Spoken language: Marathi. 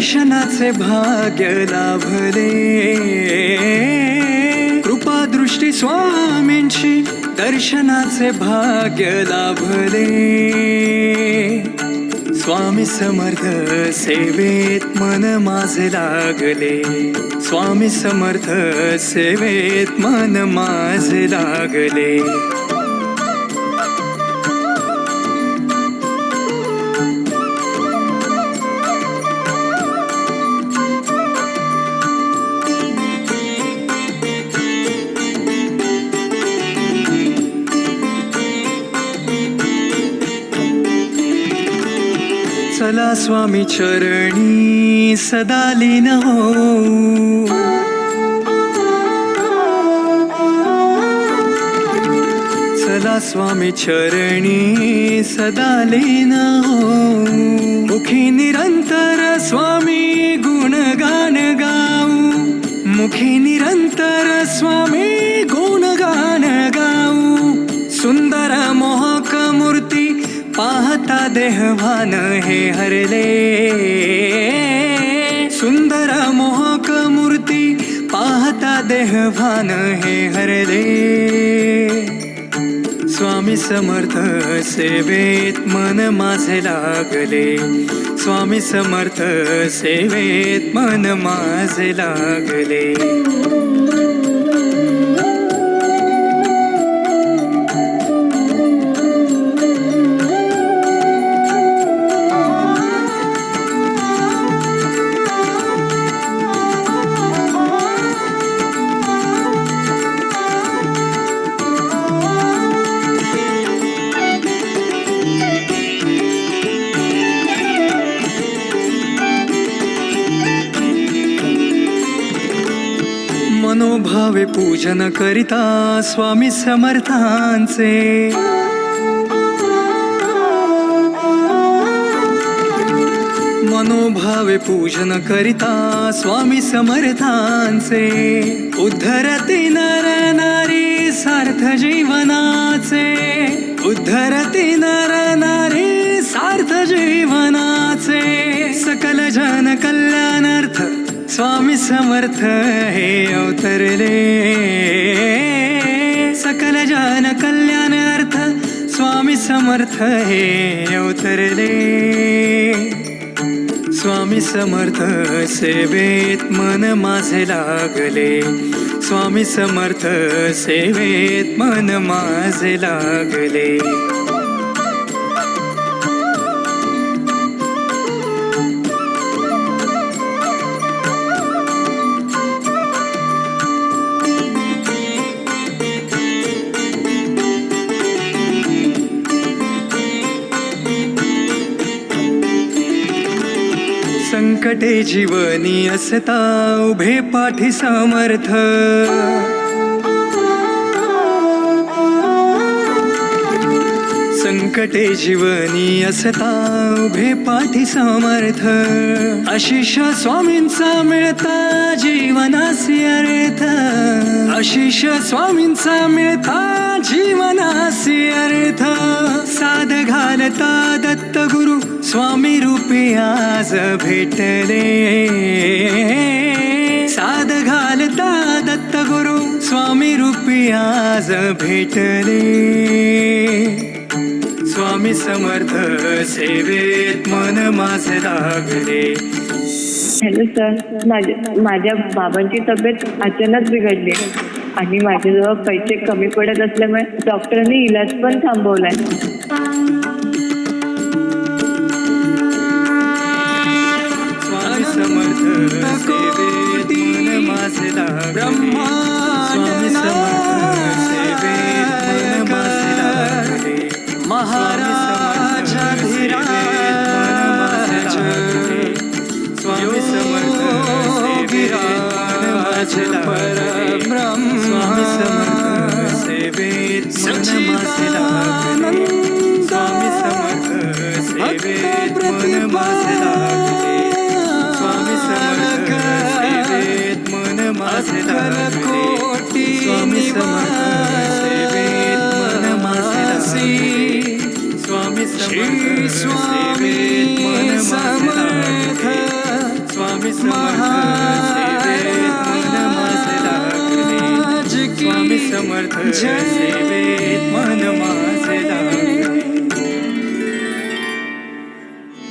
दर्शनाचे भाग्य लाभले. कृपा दृष्टी स्वामींची दर्शनाचे भाग्य लाभले. स्वामी समर्थ सेवेत मन माझे लागले. स्वामी समर्थ सेवेत मन माझे लागले. चला स्वामी चरणी सदा लीन हो. चला स्वामी चरणी सदा लीन हो. मुखी निरंतर स्वामी गुणगान गाऊ. मुखी निरंतर स्वामी गुणगान गाऊ. सुंदर मोहक मूर्ती पाहता देहभान हे हरले. सुंदर मोहक मूर्ती पाहता देहभान हे हरले. स्वामी समर्थ सेवेत मन माझे लागले. स्वामी समर्थ सेवेत मन माझे लागले. मनोभावे पूजन करिता स्वामी समर्थांचे. मनोभावे पूजन करिता स्वामी समर्थांचे. उद्धरती नर नारी सार्थ जीवनाचे. उद्धरती नर नारी सार्थ जीवनाचे. सकल जन कल्याणार्थ स्वामी समर्थ हे अवतरले. सकल जन कल्याणार्थ स्वामी समर्थ हे अवतरले. स्वामी समर्थ सेवेत मन माझे लागले. स्वामी समर्थ सेवेत मन माझे लागले. संकटे जीवनी असता उभे पाठी समर्थ. संकटे जीवनी असता उभे पाठी समर्थ. आशिष स्वामींचा मिळता जीवनासी अर्थ. आशिष स्वामींचा मिळता जीवनासी अर्थ. साध घालता दत्त गुरु स्वामी रूपी आज भेटले. साध घालता दत्त गुरु स्वामी रूपी आज भेटले. स्वामी समर्थ सेवेत मन माझे लागले. हॅलो सर, माझ्या बाबांची तब्येत अचानक बिघडली आणि माझ्याजवळ पैसे कमी पडत असल्यामुळे डॉक्टरांनी इलाज पण थांबवलाय. स्वामी समर्थ सेवेत मन माझे लागले. स्वामी समर्थ सेवेत मन माझे लागले. महाराज स्वामी समर्थ परब्रह्म. स्वामी समर्थ सेवेत मन माझे लागले. स्वामी समर्थ सेवेत मन माझे लागले. स्वामी समर्थ सेवेत मन माझे लागले. स्वामी समर्थ सेवेत मन माझे लागले. स्वामी समर्थ